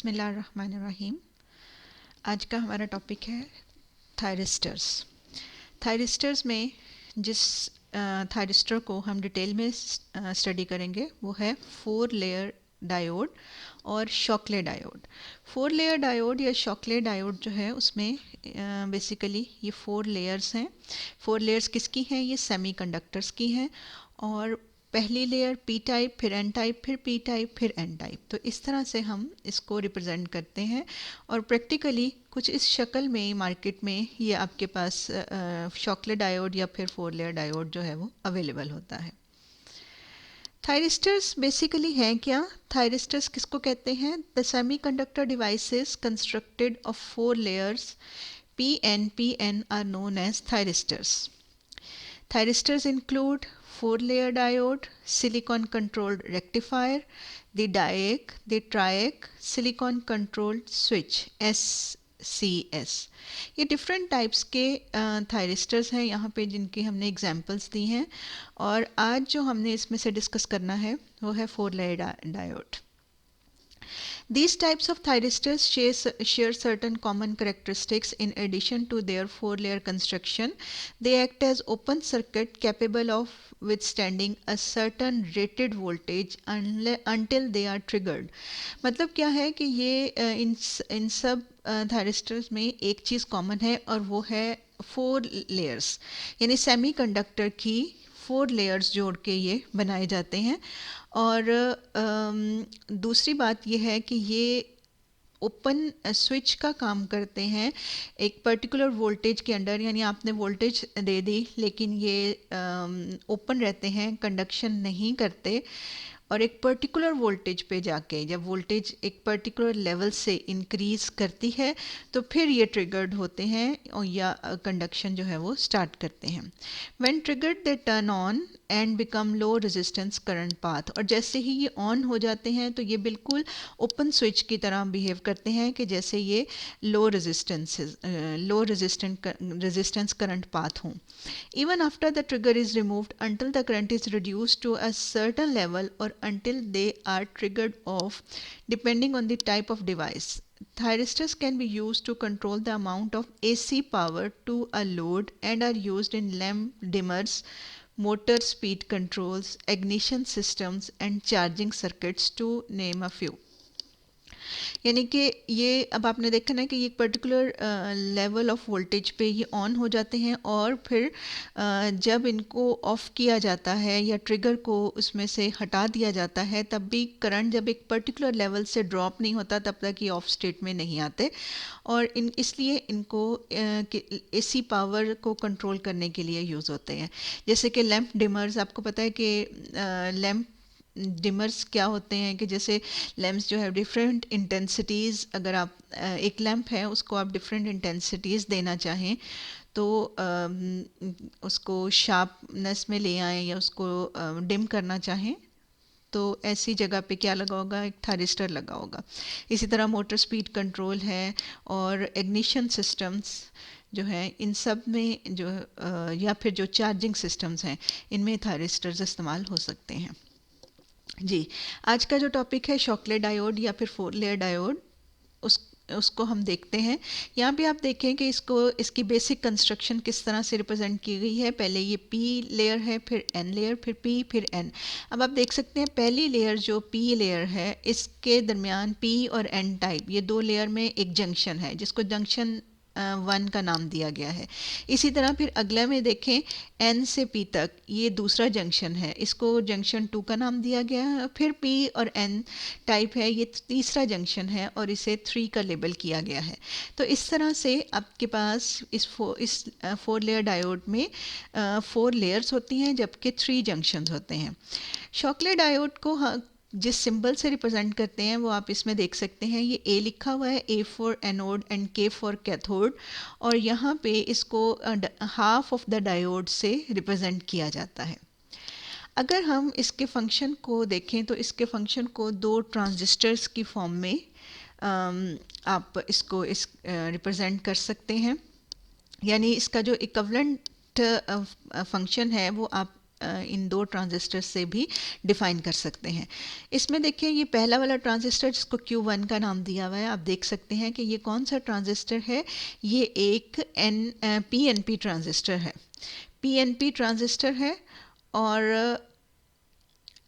बिस्मिल्लाहिर्रहमानिर्रहीम। आज का हमारा टॉपिक है थायरिस्टर्स। थायरिस्टर्स में जिस थायरिस्टर को हम डिटेल में स्टडी करेंगे वो है 4 लेयर डायोड और शॉकले डायोड। 4 लेयर डायोड या शॉकले डायोड जो है उसमें बेसिकली ये 4 लेयर्स हैं। 4 लेयर्स किसकी हैं? ये सेमीकंडक्टर्स की हैं। और पहली लेयर पी टाइप, फिर एन टाइप, फिर पी टाइप, फिर एन टाइप। तो इस तरह से हम इसको रिप्रेजेंट करते हैं और प्रैक्टिकली कुछ इस शक्ल में मार्केट में ये आपके पास शॉकले डायोड या फिर 4 लेयर डायोड जो है वो अवेलेबल होता है। थायरिस्टर्स बेसिकली हैं क्या? थायरिस्टर्स किसको कहते हैं? The semiconductor devices constructed of 4 layers PN are known as thyristors. Thyristors include 4-layer diode, silicon controlled rectifier, the diac, the triac, silicon controlled switch SCS। ये डिफरेंट टाइप्स के thyristors हैं यहाँ पे जिनकी हमने एग्जांपल्स दी हैं और आज जो हमने इसमें से डिस्कस करना है वो है 4-layer diode। These types of thyristors share certain common characteristics in addition to their 4-layer construction. They act as open circuit capable of withstanding a certain rated voltage until they are triggered। मतलब क्या है कि ये इन सब thyristors में एक चीज़ common है और वो है 4 लेयर्स, यानी सेमीकंडक्टर की 4 लेयर्स जोड़ के ये बनाए जाते हैं। और दूसरी बात ये है कि ये ओपन स्विच का काम करते हैं एक पर्टिकुलर वोल्टेज के अंडर, यानी आपने वोल्टेज दे दी लेकिन ये ओपन रहते हैं, कंडक्शन नहीं करते। और एक पर्टिकुलर वोल्टेज पे जाके जब वोल्टेज एक पर्टिकुलर लेवल से इंक्रीज़ करती है तो फिर ये ट्रिगर्ड होते हैं और या कंडक्शन जो है वो स्टार्ट करते हैं। When triggered they turn on and become low resistance current path. और जैसे ही ये ऑन हो जाते हैं तो ये बिल्कुल ओपन स्विच की तरह बिहेव करते हैं कि जैसे ये लो रेजिस्टेंस करंट पाथ हों। Even after the trigger is removed, until the current is reduced to a certain level or until they are triggered off, depending on the type of device. Thyristors can be used to control the amount of AC power to a load and are used in lamp dimmers, motor speed controls, ignition systems and charging circuits to name a few। यानी कि ये अब आपने देखा ना कि ये particular level of voltage पे ये ऑन हो जाते हैं और फिर जब इनको ऑफ़ किया जाता है या ट्रिगर को उसमें से हटा दिया जाता है तब भी करंट जब एक पर्टिकुलर लेवल से ड्रॉप नहीं होता तब तक ये ऑफ स्टेट में नहीं आते। और इसलिए इनको एसी पावर को कंट्रोल करने के लिए यूज़ होते हैं। जैसे कि लैंप डिमर्स, आपको पता है कि लैंप डिमर्स क्या होते हैं कि जैसे लैम्प्स जो है डिफरेंट इंटेंसिटीज़, अगर आप एक लैंप है उसको आप डिफरेंट इंटेंसिटीज़ देना चाहें तो उसको शार्पनेस में ले आएँ या उसको डिम करना चाहें तो ऐसी जगह पे क्या लगा होगा? एक थायरिस्टर लगा होगा। इसी तरह मोटर स्पीड कंट्रोल है और इग्निशन सिस्टम्स जो है इन सब में जो या फिर जो चार्जिंग सिस्टम्स हैं इनमें थायरिस्टर्स इस्तेमाल हो सकते हैं। जी, आज का जो टॉपिक है शॉकले डायोड या फिर 4 लेयर डायोड, उसको हम देखते हैं। यहाँ पे आप देखें कि इसकी बेसिक कंस्ट्रक्शन किस तरह से रिप्रेजेंट की गई है। पहले ये पी लेयर है, फिर एन लेयर, फिर पी, फिर एन। अब आप देख सकते हैं पहली लेयर जो पी लेयर है इसके दरमियान पी और एन टाइप ये 2 लेयर में एक जंक्शन है जिसको जंक्शन 1 का नाम दिया गया है। इसी तरह फिर अगला में देखें एन से पी तक ये दूसरा जंक्शन है, इसको जंक्शन 2 का नाम दिया गया है। फिर पी और एन टाइप है, ये तीसरा जंक्शन है और इसे 3 का लेबल किया गया है। तो इस तरह से आपके पास इस 4 लेयर डायोड में 4 लेयर्स होती हैं जबकि 3 जंक्शंस होते हैं। शॉकले डायोड को जिस सिंबल से रिप्रेजेंट करते हैं वो आप इसमें देख सकते हैं। ये ए लिखा हुआ है, ए फॉर एनोड एंड के फॉर कैथोड, और यहाँ पे इसको हाफ ऑफ द डायोड से रिप्रेजेंट किया जाता है। अगर हम इसके फंक्शन को देखें तो इसके फंक्शन को 2 ट्रांजिस्टर्स की फॉर्म में आप इसको रिप्रेजेंट कर सकते हैं। यानी इसका जो इक्विवेलेंट फंक्शन है वो आप इन दो ट्रांजिस्टर से भी डिफाइन कर सकते हैं। इसमें देखिए ये पहला वाला ट्रांजिस्टर जिसको Q1 का नाम दिया हुआ है, आप देख सकते हैं कि ये कौन सा ट्रांजिस्टर है। ये एक PNP ट्रांजिस्टर है। PNP ट्रांजिस्टर है और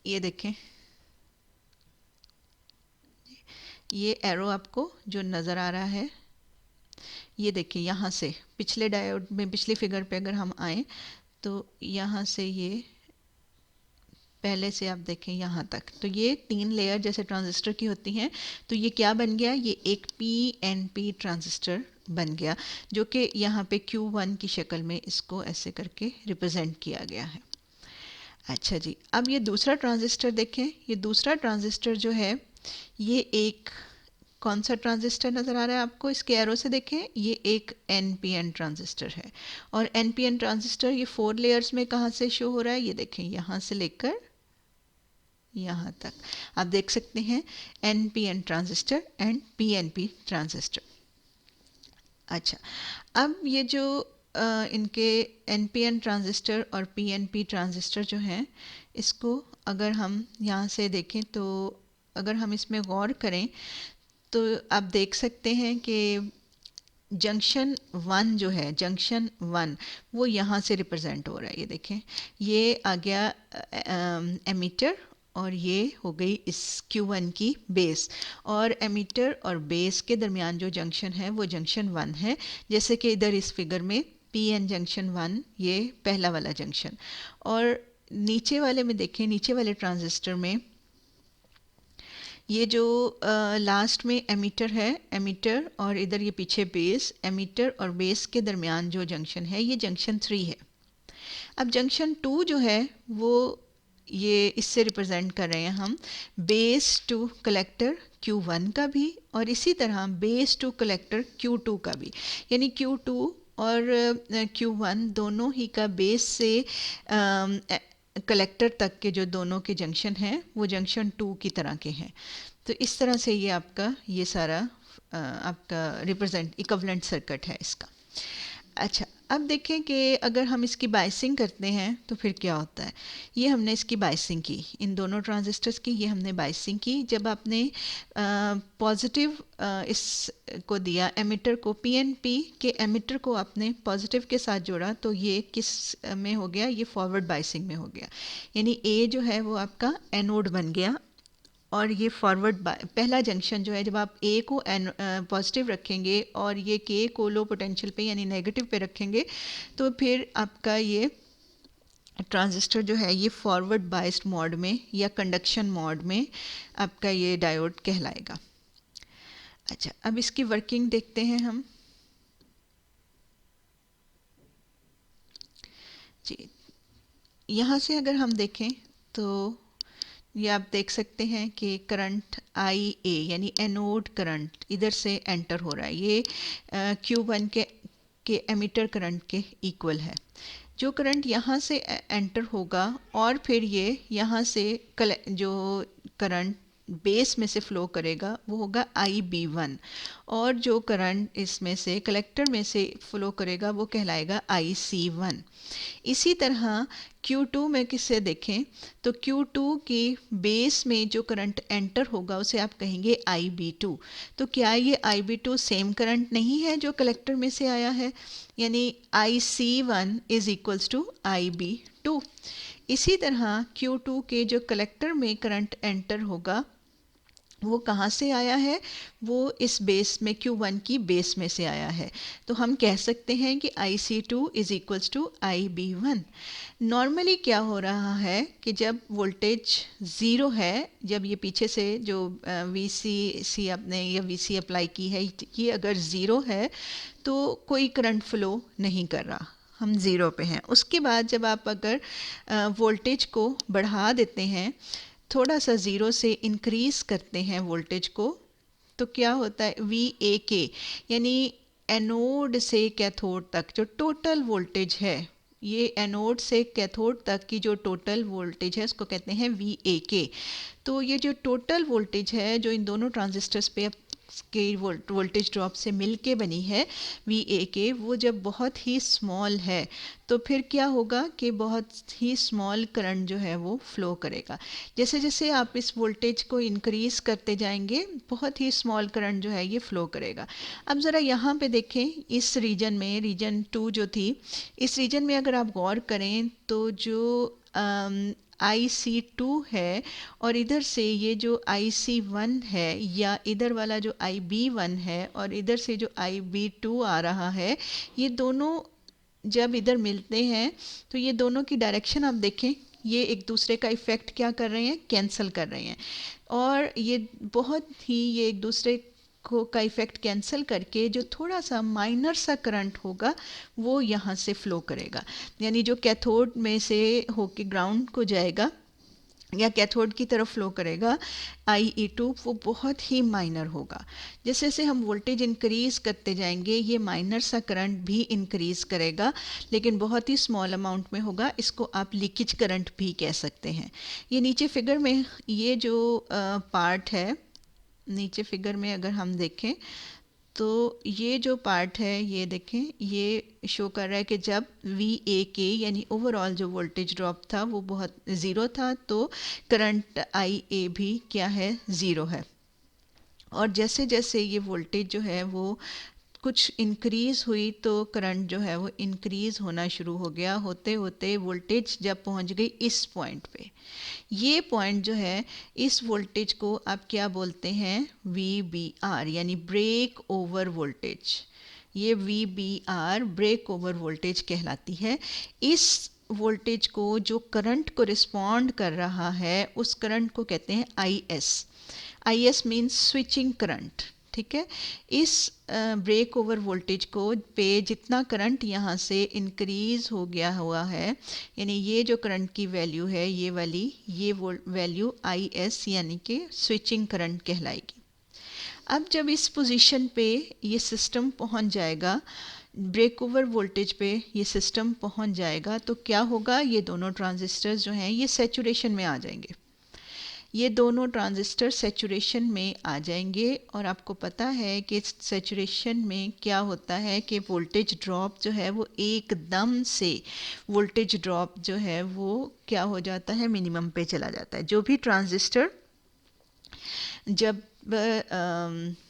ये देखें, ये एरो आपको जो नज़र आ रहा है, ये देखिए यहाँ से पिछले डायोड में, पिछली फिगर पे अगर हम आए तो यहाँ से ये पहले से आप देखें यहाँ तक, तो ये 3 लेयर जैसे ट्रांजिस्टर की होती हैं। तो ये क्या बन गया, ये एक PNP ट्रांजिस्टर बन गया, जो कि यहाँ पे Q1 की शक्ल में इसको ऐसे करके रिप्रेजेंट किया गया है। अच्छा जी, अब ये दूसरा ट्रांजिस्टर देखें। ये दूसरा ट्रांजिस्टर जो है, ये एक कौन सा ट्रांजिस्टर नज़र आ रहा है आपको, इसके एरो से देखें, ये एक NPN ट्रांजिस्टर है। और NPN ट्रांजिस्टर ये 4 लेयर्स में कहाँ से शो हो रहा है, ये देखें यहाँ से लेकर यहाँ तक आप देख सकते हैं NPN transistor and PNP transistor. अच्छा, अब ये जो इनके NPN ट्रांजिस्टर और PNP ट्रांजिस्टर जो हैं, इसको अगर हम यहाँ से देखें तो अगर हम इसमें गौर करें तो आप देख सकते हैं कि जंक्शन 1 जो है, जंक्शन 1 वो यहाँ से रिप्रेजेंट हो रहा है। ये देखें, ये आ गया एमीटर और ये हो गई इस Q1 की बेस, और एमीटर और बेस के दरमियान जो जंक्शन है वो जंक्शन 1 है। जैसे कि इधर इस फिगर में PN जंक्शन 1, ये पहला वाला जंक्शन। और नीचे वाले में देखें, नीचे वाले ट्रांजिस्टर में ये जो लास्ट में एमीटर है, एमीटर और इधर ये पीछे बेस, एमीटर और बेस के दरमियान जो जंक्शन है ये जंक्शन 3 है। अब जंक्शन 2 जो है वो ये इससे रिप्रेजेंट कर रहे हैं हम बेस टू कलेक्टर Q1 का भी, और इसी तरह बेस टू कलेक्टर Q2 का भी। यानी Q2 और Q1 दोनों ही का बेस से कलेक्टर तक के जो दोनों के जंक्शन हैं वो जंक्शन 2 की तरह के हैं। तो इस तरह से ये आपका ये सारा आपका रिप्रेजेंट इक्विवेलेंट सर्किट है इसका। अच्छा, अब देखें कि अगर हम इसकी बाइसिंग करते हैं तो फिर क्या होता है। ये हमने इसकी बाइसिंग की, इन दोनों ट्रांजिस्टर्स की ये हमने बाइसिंग की। जब आपने पॉजिटिव इसको दिया, एमिटर को, PNP के एमिटर को आपने पॉजिटिव के साथ जोड़ा, तो ये किस में हो गया, ये फॉरवर्ड बाइसिंग में हो गया। यानी A जो है वो आपका एनोड बन गया, और ये फॉरवर्ड पहला जंक्शन जो है, जब आप A को पॉजिटिव रखेंगे और ये K को लो पोटेंशियल पे यानी नेगेटिव पे रखेंगे, तो फिर आपका ये ट्रांजिस्टर जो है ये फॉरवर्ड बाइस्ड मोड में या कंडक्शन मोड में आपका ये डायोड कहलाएगा। अच्छा, अब इसकी वर्किंग देखते हैं हम जी। यहाँ से अगर हम देखें तो ये आप देख सकते हैं कि करंट IA यानी एनोड करंट इधर से एंटर हो रहा है। ये Q1 के एमिटर करंट के इक्वल है। जो करंट यहाँ से एंटर होगा और फिर ये यहाँ से जो करंट बेस में से फ्लो करेगा वो होगा IB1, और जो करंट इसमें से कलेक्टर में से फ्लो करेगा वो कहलाएगा IC1। इसी तरह Q2 में किससे देखें तो Q2 की बेस में जो करंट एंटर होगा उसे आप कहेंगे IB2। तो क्या ये IB2 सेम करंट नहीं है जो कलेक्टर में से आया है, यानी IC1 is equals to IB2। इसी तरह Q2 के जो कलेक्टर में करंट एंटर होगा वो कहाँ से आया है, वो इस बेस में Q1 की बेस में से आया है। तो हम कह सकते हैं कि IC2 is equals to IB1। Normally क्या हो रहा है कि जब वोल्टेज ज़ीरो है, जब ये पीछे से जो VCC आपने या VC अप्लाई की है ये अगर ज़ीरो है तो कोई करंट फ्लो नहीं कर रहा, हम ज़ीरो पे हैं। उसके बाद जब आप अगर वोल्टेज को बढ़ा देते हैं, थोड़ा सा ज़ीरो से इंक्रीज़ करते हैं वोल्टेज को, तो क्या होता है VAK यानी एनोड से कैथोड तक जो टोटल वोल्टेज है, ये एनोड से कैथोड तक की जो टोटल वोल्टेज है उसको कहते हैं VAK। तो ये जो टोटल वोल्टेज है जो इन दोनों ट्रांजिस्टर्स पे के वोल्टेज ड्रॉप से मिल के बनी है वी ए के, वो जब बहुत ही स्मॉल है तो फिर क्या होगा कि बहुत ही स्मॉल करंट जो है वो फ्लो करेगा। जैसे जैसे आप इस वोल्टेज को इंक्रीज़ करते जाएंगे बहुत ही स्मॉल करंट जो है ये फ्लो करेगा। अब ज़रा यहाँ पे देखें, इस रीजन में, रीजन 2 जो थी, इस रीजन में अगर आप गौर करें तो जो IC2 है और इधर से ये जो IC1 है, या इधर वाला जो IB1 है और इधर से जो IB2 आ रहा है, ये दोनों जब इधर मिलते हैं तो ये दोनों की डायरेक्शन आप देखें, ये एक दूसरे का इफ़ेक्ट क्या कर रहे हैं, कैंसिल कर रहे हैं। और ये बहुत ही, ये एक दूसरे को का इफ़ेक्ट कैंसिल करके जो थोड़ा सा माइनर सा करंट होगा वो यहाँ से फ़्लो करेगा। यानी जो कैथोड में से होके ग्राउंड को जाएगा या कैथोड की तरफ फ्लो करेगा IE2, वो बहुत ही माइनर होगा। जैसे जैसे हम वोल्टेज इंक्रीज़ करते जाएंगे ये माइनर सा करंट भी इंक्रीज़ करेगा, लेकिन बहुत ही स्मॉल अमाउंट में होगा। इसको आप लीकेज करंट भी कह सकते हैं। ये नीचे फिगर में ये जो पार्ट है, नीचे फिगर में अगर हम देखें तो ये जो पार्ट है ये देखें, ये शो कर रहा है कि जब VA यानी ओवरऑल जो वोल्टेज ड्रॉप था वो बहुत ज़ीरो था, तो करंट IA भी क्या है, ज़ीरो है। और जैसे जैसे ये वोल्टेज जो है वो कुछ इंक्रीज़ हुई तो करंट जो है वो इंक्रीज़ होना शुरू हो गया। होते होते वोल्टेज जब पहुंच गई इस पॉइंट पे, ये पॉइंट जो है, इस वोल्टेज को आप क्या बोलते हैं, VBR यानी ब्रेक ओवर वोल्टेज। ये VBR ब्रेक ओवर वोल्टेज कहलाती है। इस वोल्टेज को जो करंट को रिस्पॉन्ड कर रहा है उस करंट को कहते हैं IS। IS means switching current, ठीक है। इस ब्रेक ओवर वोल्टेज को पे जितना करंट यहाँ से इंक्रीज़ हो गया हुआ है, यानी ये जो करंट की वैल्यू है ये वाली, ये वैल्यू IS यानी कि स्विचिंग करंट कहलाएगी। अब जब इस पोजीशन पे ये सिस्टम पहुँच जाएगा, ब्रेक ओवर वोल्टेज पे ये सिस्टम पहुँच जाएगा, तो क्या होगा, ये दोनों ट्रांजिस्टर्स जो हैं ये सैचुरेशन में आ जाएंगे। ये दोनों ट्रांजिस्टर सैचुरेशन में आ जाएंगे। और आपको पता है कि सैचुरेशन में क्या होता है कि वोल्टेज ड्रॉप जो है वो एकदम से, वोल्टेज ड्रॉप जो है वो क्या हो जाता है, मिनिमम पे चला जाता है। जो भी ट्रांजिस्टर जब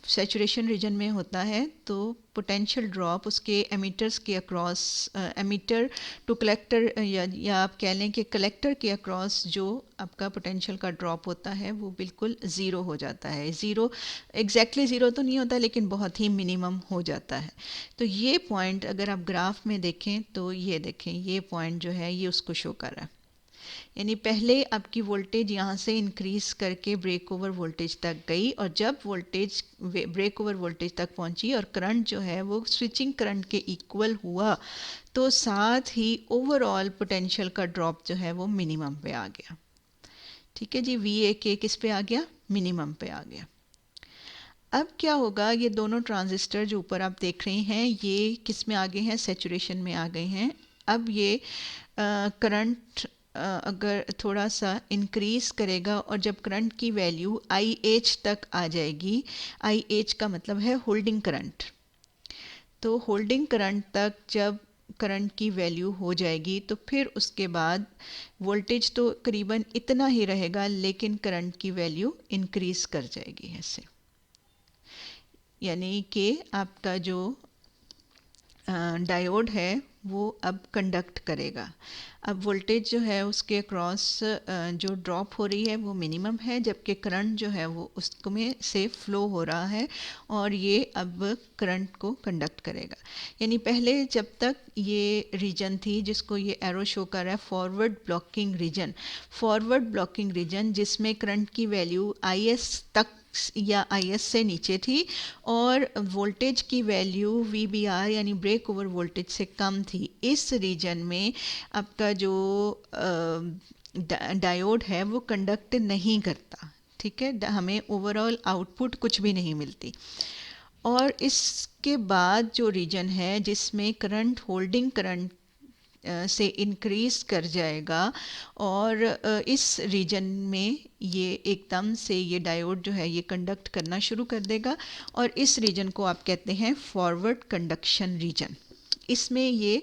सैचुरेशन रीजन में होता है तो पोटेंशियल ड्रॉप उसके एमिटर्स के अक्रॉस, एमिटर टू कलेक्टर, या आप कह लें कि कलेक्टर के अक्रॉस जो आपका पोटेंशियल का ड्रॉप होता है वो बिल्कुल ज़ीरो हो जाता है। ज़ीरो, एग्जैक्टली ज़ीरो तो नहीं होता लेकिन बहुत ही मिनिमम हो जाता है। तो ये पॉइंट अगर आप ग्राफ में देखें तो ये देखें, ये पॉइंट जो है ये उसको शो कर रहा है। यानी पहले आपकी वोल्टेज यहाँ से इंक्रीज़ करके ब्रेक ओवर वोल्टेज तक गई, और जब वोल्टेज ब्रेक ओवर वोल्टेज तक पहुँची और करंट जो है वो स्विचिंग करंट के इक्वल हुआ, तो साथ ही ओवरऑल पोटेंशियल का ड्रॉप जो है वो मिनिमम पे आ गया। ठीक है जी, VA किस पे आ गया, मिनिमम पे आ गया। अब क्या होगा, ये दोनों ट्रांजिस्टर जो ऊपर आप देख रहे हैं ये किस में आ गए हैं, सैचुरेशन में आ गए हैं। अब ये करंट अगर थोड़ा सा इंक्रीज़ करेगा और जब करंट की वैल्यू IH तक आ जाएगी, IH का मतलब है होल्डिंग करंट, तो होल्डिंग करंट तक जब करंट की वैल्यू हो जाएगी तो फिर उसके बाद वोल्टेज तो करीबन इतना ही रहेगा लेकिन करंट की वैल्यू इंक्रीज़ कर जाएगी ऐसे। यानी कि आपका जो डायोड है वो अब कंडक्ट करेगा। अब वोल्टेज जो है उसके अक्रॉस जो ड्रॉप हो रही है वो मिनिमम है, जबकि करंट जो है वो उसमें से फ्लो हो रहा है और ये अब करंट को कंडक्ट करेगा। यानी पहले जब तक ये रीजन थी जिसको ये एरो शो कर रहा है forward blocking region, forward blocking region जिसमें करंट की वैल्यू IS तक या IS से नीचे थी और वोल्टेज की वैल्यू VBR यानी ब्रेक ओवर वोल्टेज से कम थी। इस रीजन में आपका जो डायोड है वो कंडक्ट नहीं करता, ठीक है, हमें ओवरऑल आउटपुट कुछ भी नहीं मिलती। और इसके बाद जो रीजन है जिसमें करंट, होल्डिंग करंट से इंक्रीज कर जाएगा और इस रीजन में ये एकदम से ये डायोड जो है ये कंडक्ट करना शुरू कर देगा और इस रीजन को आप कहते हैं फॉरवर्ड कंडक्शन रीजन। इसमें ये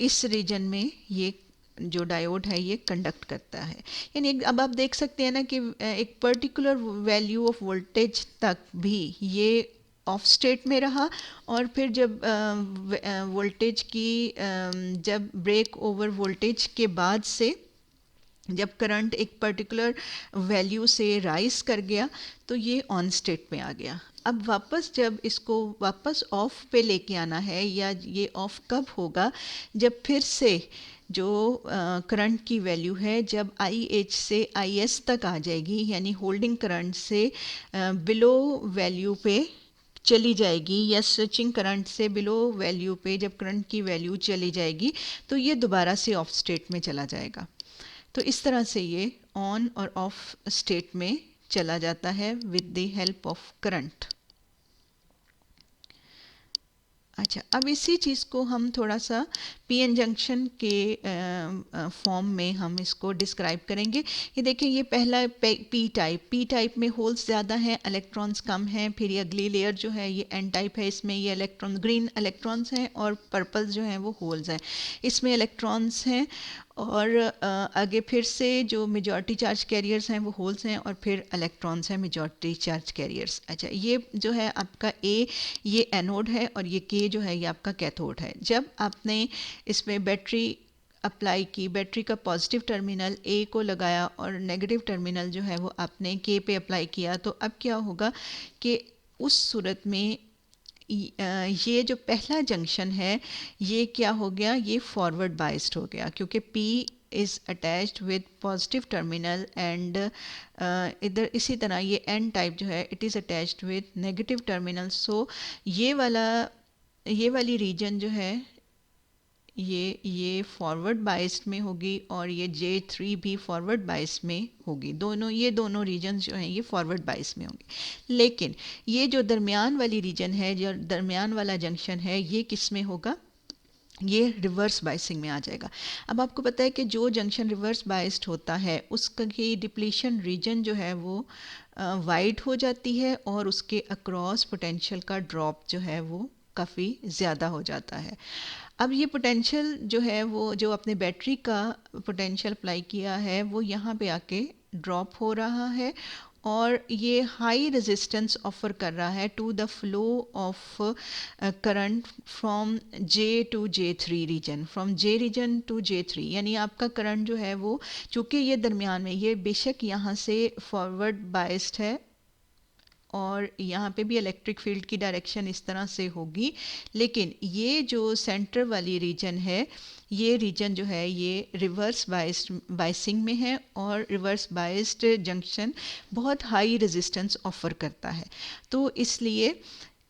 इस रीजन में ये जो डायोड है ये कंडक्ट करता है। यानी अब आप देख सकते हैं ना कि एक पर्टिकुलर वैल्यू ऑफ वोल्टेज तक भी ये ऑफ स्टेट में रहा और फिर जब वोल्टेज की जब ब्रेक ओवर वोल्टेज के बाद से जब करंट एक पर्टिकुलर वैल्यू से राइज कर गया तो ये ऑन स्टेट में आ गया। अब वापस जब इसको वापस ऑफ पे लेके आना है या ये ऑफ कब होगा, जब फिर से जो करंट की वैल्यू है जब IH से IS तक आ जाएगी, यानी होल्डिंग करंट से बिलो वैल्यू पे चली जाएगी या स्विचिंग करंट से बिलो वैल्यू पे जब करंट की वैल्यू चली जाएगी तो ये दोबारा से ऑफ स्टेट में चला जाएगा। तो इस तरह से ये ऑन और ऑफ स्टेट में चला जाता है with the help of current. अच्छा, अब इसी चीज़ को हम थोड़ा सा पीएन जंक्शन के फॉर्म में हम इसको डिस्क्राइब करेंगे। ये देखिए, ये पहला पी टाइप में होल्स ज़्यादा हैं, इलेक्ट्रॉन्स कम हैं। फिर ये अगली लेयर जो है ये एन टाइप है, इसमें ये इलेक्ट्रॉन ग्रीन इलेक्ट्रॉन्स हैं और पर्पल जो हैं वो होल्स हैं, इसमें इलेक्ट्रॉन्स हैं। और आगे फिर से जो मेजॉरिटी चार्ज कैरियर्स हैं वो होल्स हैं और फिर इलेक्ट्रॉन्स हैं मेजॉरिटी चार्ज कैरियर्स। अच्छा, ये जो है आपका ए, ये एनोड है और ये के जो है ये आपका कैथोड है। जब आपने इसमें बैटरी अप्लाई की, बैटरी का पॉजिटिव टर्मिनल ए को लगाया और नेगेटिव टर्मिनल जो है वो आपने के पे अप्लाई किया, तो अब क्या होगा कि उस सूरत में ये जो पहला जंक्शन है ये क्या हो गया, ये फॉरवर्ड बाइस्ड हो गया क्योंकि P is attached with positive terminal and इधर इसी तरह ये N टाइप जो है it is attached with negative terminal. So ये वाली रीजन जो है ये फॉरवर्ड बाइस्ड में होगी और ये J3 भी फॉरवर्ड बाइस में होगी। ये दोनों रीजन्स जो हैं ये फॉरवर्ड बाइस में होंगी। लेकिन ये जो दरमियान वाली रीजन है, जो दरमियान वाला जंक्शन है, ये किस में होगा, ये रिवर्स बाइसिंग में आ जाएगा। अब आपको पता है कि जो जंक्शन रिवर्स बाइस्ड होता है उसका की डिप्लीशन रीजन जो है वो वाइड हो जाती है और उसके अक्रॉस पोटेंशियल का ड्रॉप जो है वो काफ़ी ज़्यादा हो जाता है। अब ये पोटेंशियल जो है वो जो अपने बैटरी का पोटेंशियल अप्लाई किया है वो यहाँ पे आके ड्रॉप हो रहा है और ये हाई रेजिस्टेंस ऑफर कर रहा है to the flow of current from J to J3 region, from J region to J3। यानी आपका करंट जो है वो चूँकि ये दरमियान में, ये बेशक यहाँ से फॉरवर्ड बाइस्ड है और यहाँ पे भी इलेक्ट्रिक फील्ड की डायरेक्शन इस तरह से होगी, लेकिन ये जो सेंटर वाली रीजन है ये रीजन जो है ये रिवर्स बाइसिंग में है और रिवर्स बाइस्ड जंक्शन बहुत हाई रेजिस्टेंस ऑफर करता है, तो इसलिए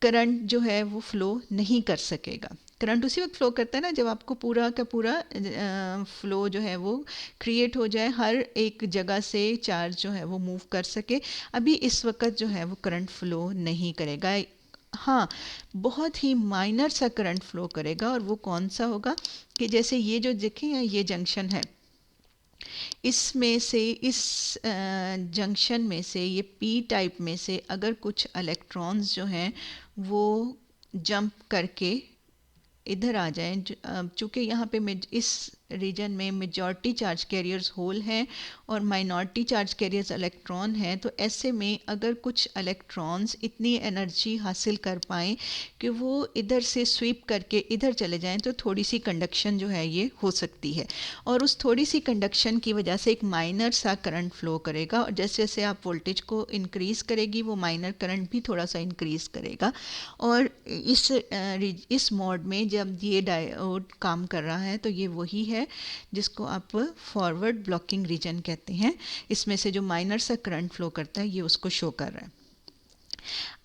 करंट जो है वो फ़्लो नहीं कर सकेगा। करंट उसी वक्त फ़्लो करता है ना जब आपको पूरा का पूरा फ़्लो जो है वो क्रिएट हो जाए, हर एक जगह से चार्ज जो है वो मूव कर सके। अभी इस वक्त जो है वो करंट फ़्लो नहीं करेगा। हाँ, बहुत ही माइनर सा करंट फ़्लो करेगा और वो कौन सा होगा कि जैसे ये जो देखें ये जंक्शन है, इसमें से इस जंक्शन में से ये पी टाइप में से अगर कुछ इलेक्ट्रॉन्स जो हैं वो जंप करके इधर आ जाएं, चूँकि यहाँ पे इस रीजन में मेजॉरिटी चार्ज कैरियर्स होल हैं और माइनॉरिटी चार्ज कैरियर्स इलेक्ट्रॉन हैं, तो ऐसे में अगर कुछ इलेक्ट्रॉन्स इतनी एनर्जी हासिल कर पाएँ कि वो इधर से स्वीप करके इधर चले जाएं, तो थोड़ी सी कंडक्शन जो है ये हो सकती है और उस थोड़ी सी कंडक्शन की वजह से एक माइनर सा करंट फ्लो करेगा और जैसे जैसे आप वोल्टेज को इंक्रीज़ करेगी वो माइनर करंट भी थोड़ा सा इंक्रीज़ करेगा। और इस मोड में जब ये डायोड काम कर रहा है तो ये वही है जिसको आप फॉरवर्ड ब्लॉकिंग रीजन कहते हैं। इसमें से जो माइनर सा करंट फ्लो करता है ये उसको शो कर रहा है।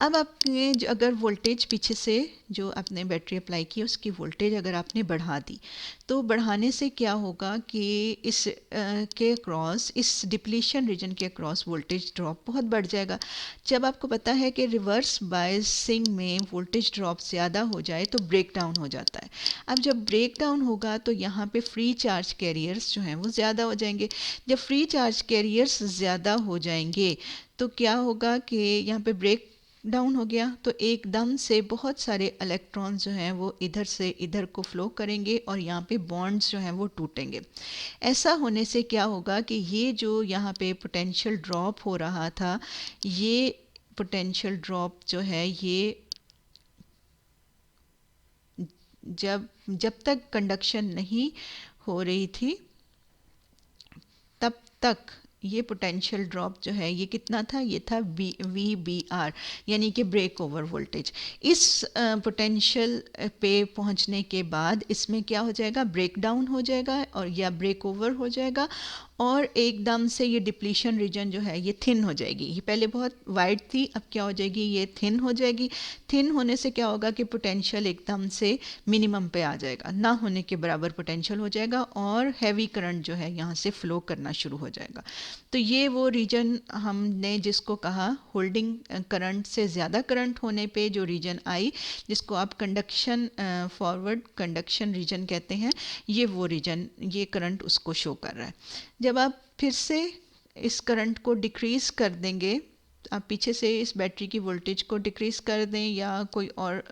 अब आपने अगर वोल्टेज पीछे से जो आपने बैटरी अप्लाई की उसकी वोल्टेज अगर आपने बढ़ा दी, तो बढ़ाने से क्या होगा कि इस के अक्रॉस, इस डिप्लीशन रीजन के अक्रॉस वोल्टेज ड्रॉप बहुत बढ़ जाएगा। जब आपको पता है कि रिवर्स बायसिंग में वोल्टेज ड्रॉप ज़्यादा हो जाए तो ब्रेक डाउन हो जाता है। अब जब ब्रेक डाउन होगा तो यहाँ पे फ्री चार्ज कैरियर्स जो हैं वो ज़्यादा हो जाएंगे। जब फ्री चार्ज कैरियर्स ज़्यादा हो जाएंगे तो क्या होगा कि यहाँ पे ब्रेक डाउन हो गया तो एकदम से बहुत सारे इलेक्ट्रॉन्स जो हैं वो इधर से इधर को फ्लो करेंगे और यहाँ पे बॉन्ड्स जो हैं वो टूटेंगे। ऐसा होने से क्या होगा कि ये जो यहाँ पे पोटेंशियल ड्रॉप हो रहा था, ये पोटेंशियल ड्रॉप जो है ये जब जब तक कंडक्शन नहीं हो रही थी तब तक ये पोटेंशियल ड्रॉप जो है ये कितना था, ये था VBR, यानी कि ब्रेक ओवर वोल्टेज। इस पोटेंशियल पे पहुंचने के बाद इसमें क्या हो जाएगा, ब्रेक डाउन हो जाएगा और या ब्रेक ओवर हो जाएगा और एकदम से ये डिप्लीशन रीजन जो है ये थिन हो जाएगी। ये पहले बहुत वाइड थी, अब क्या हो जाएगी, ये थिन हो जाएगी। थिन होने से क्या होगा कि पोटेंशियल एकदम से मिनिमम पे आ जाएगा, ना होने के बराबर पोटेंशियल हो जाएगा और हैवी करंट जो है यहाँ से फ्लो करना शुरू हो जाएगा। तो ये वो रीजन हमने जिसको कहा होल्डिंग करंट से ज़्यादा करंट होने पे जो रीजन आई, जिसको आप कंडक्शन फॉरवर्ड कंडक्शन रीजन कहते हैं, ये वो रीजन, ये करंट उसको शो कर रहा है। जब आप फिर से इस करंट को डिक्रीज़ कर देंगे, आप पीछे से इस बैटरी की वोल्टेज को डिक्रीज़ कर दें या कोई और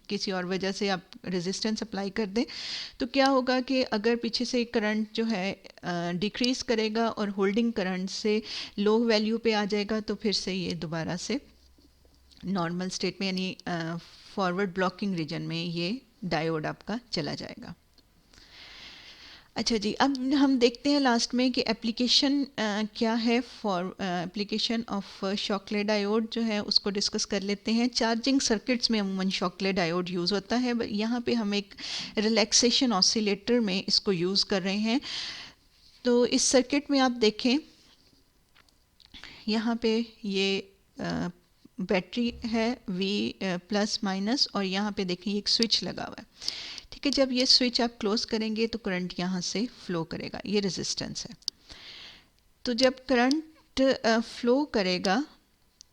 किसी और वजह से आप रेजिस्टेंस अप्लाई कर दें, तो क्या होगा कि अगर पीछे से करंट जो है डिक्रीज़ करेगा और होल्डिंग करंट से लो वैल्यू पे आ जाएगा, तो फिर से ये दोबारा से नॉर्मल स्टेट में यानी फॉरवर्ड ब्लॉकिंग रीजन में ये डायोड आपका चला जाएगा। अच्छा जी, अब हम देखते हैं लास्ट में कि एप्लीकेशन क्या है for application of Shockley diode जो है उसको डिस्कस कर लेते हैं। चार्जिंग सर्किट्स में अमूमन शॉकले डायोड यूज़ होता है, यहाँ पे हम एक रिलैक्सेशन ऑसिलेटर में इसको यूज़ कर रहे हैं। तो इस सर्किट में आप देखें, यहाँ पे ये बैटरी है V प्लस माइनस और यहाँ पे देखें एक स्विच लगा हुआ है। ठीक है, जब ये स्विच आप क्लोज करेंगे तो करंट यहाँ से फ्लो करेगा, ये रेजिस्टेंस है। तो जब करंट फ्लो करेगा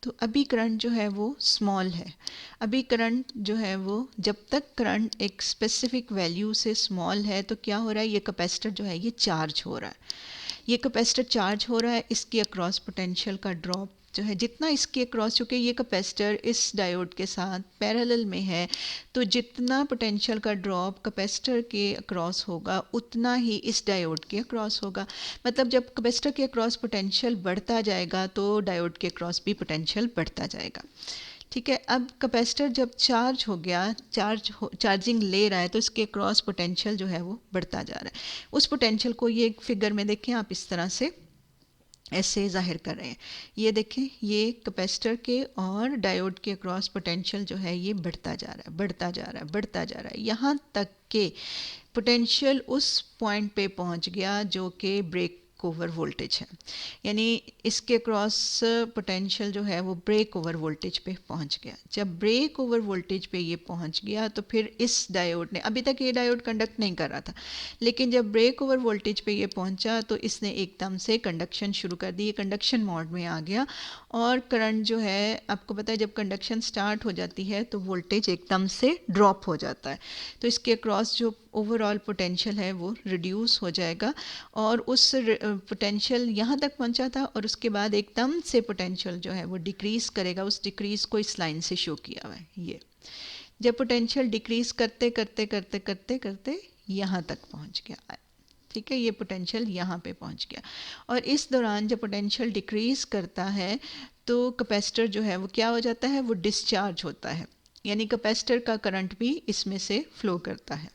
तो अभी करंट जो है वो स्मॉल है। अभी करंट जो है वो, जब तक करंट एक स्पेसिफिक वैल्यू से स्मॉल है तो क्या हो रहा है, ये कैपेसिटर जो है ये चार्ज हो रहा है। ये कैपेसिटर चार्ज हो रहा है, इसके अक्रॉस पोटेंशियल का ड्रॉप जो है जितना इसके अक्रॉस, चूँकि ये कैपेसिटर इस डायोड के साथ पैरेलल में है, तो जितना पोटेंशियल का ड्रॉप कैपेसिटर के अक्रॉस होगा उतना ही इस डायोड के अक्रॉस होगा। मतलब जब कैपेसिटर के अक्रॉस पोटेंशियल बढ़ता जाएगा तो डायोड के अक्रॉस भी पोटेंशियल बढ़ता जाएगा। ठीक है, अब कैपेसिटर जब चार्ज हो गया, चार्जिंग ले रहा है, तो इसके क्रॉस पोटेंशियल जो है वो बढ़ता जा रहा है। उस पोटेंशियल को ये फिगर में देखें आप, इस तरह से ऐसे जाहिर कर रहे हैं। ये देखें, ये कैपेसिटर के और डायोड के क्रॉस पोटेंशियल जो है ये बढ़ता जा रहा है, बढ़ता जा रहा है, बढ़ता जा रहा है, यहाँ तक कि पोटेंशियल उस पॉइंट पे पहुँच गया जो कि ब्रेक ओवर वोल्टेज है। यानी इसके क्रॉस पोटेंशियल जो है वो ब्रेक ओवर वोल्टेज पे पहुंच गया। जब ब्रेक ओवर वोल्टेज पे ये पहुंच गया तो फिर इस डायोड ने, अभी तक ये डायोड कंडक्ट नहीं कर रहा था, लेकिन जब ब्रेक ओवर वोल्टेज पे ये पहुंचा तो इसने एकदम से कंडक्शन शुरू कर दी, कंडक्शन मोड में आ गया और करंट जो है, आपको पता है जब कंडक्शन स्टार्ट हो जाती है तो वोल्टेज एकदम से ड्रॉप हो जाता है, तो इसके क्रॉस जो ओवरऑल पोटेंशियल है वो रिड्यूस हो जाएगा और उस पोटेंशियल यहाँ तक पहुँचा था और उसके बाद एकदम से पोटेंशियल जो है वो डिक्रीज़ करेगा। उस डिक्रीज़ को इस लाइन से शो किया हुआ है। ये जब पोटेंशियल डिक्रीज़ करते करते करते करते करते यहाँ तक पहुँच गया, ठीक है, ये पोटेंशियल यहाँ पे पहुँच गया और इस दौरान जब पोटेंशियल डिक्रीज़ करता है तो कैपेसिटर जो है वो क्या हो जाता है, वो डिस्चार्ज होता है, यानी कैपेसिटर का करंट भी इसमें से फ्लो करता है।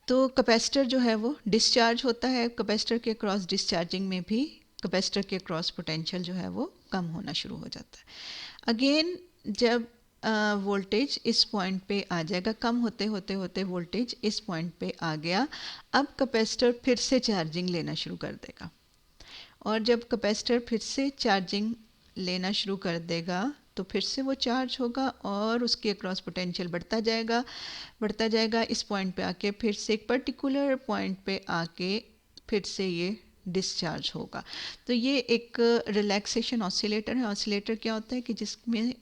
तो कैपेसिटर जो है वो डिस्चार्ज होता है, कैपेसिटर के क्रॉस डिस्चार्जिंग में भी कैपेसिटर के क्रॉस पोटेंशियल जो है वो कम होना शुरू हो जाता है। अगेन जब वोल्टेज इस पॉइंट पे आ जाएगा, कम होते होते होते वोल्टेज इस पॉइंट पे आ गया, अब कैपेसिटर फिर से चार्जिंग लेना शुरू कर देगा और जब कैपेसिटर फिर से चार्जिंग लेना शुरू कर देगा तो फिर से वो चार्ज होगा और उसके अक्रॉस पोटेंशियल बढ़ता जाएगा। इस पॉइंट पे आके फिर से एक पर्टिकुलर पॉइंट पे आके फिर से ये डिस्चार्ज होगा। तो ये एक रिलैक्सेशन ऑसिलेटर है। ऑसिलेटर क्या होता है कि जिसमें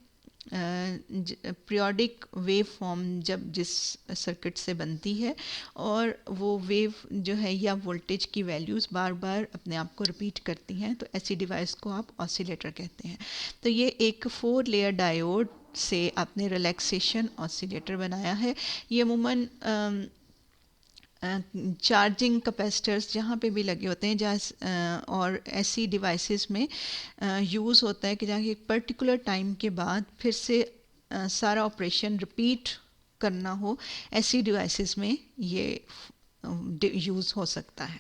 पीरियोडिक वेव फॉर्म जब जिस सर्किट से बनती है और वो वेव जो है या वोल्टेज की वैल्यूज़ बार बार अपने आप को रिपीट करती हैं, तो ऐसी डिवाइस को आप ऑसिलेटर कहते हैं। तो ये एक 4 लेयर डायोड से आपने रिलैक्सेशन ऑसिलेटर बनाया है। ये अमूमन चार्जिंग कैपेसिटर्स जहाँ पे भी लगे होते हैं जहाँ और ऐसी डिवाइसेस में यूज़ होता है कि जहाँ एक पर्टिकुलर टाइम के बाद फिर से सारा ऑपरेशन रिपीट करना हो, ऐसी डिवाइसेस में ये यूज़ हो सकता है।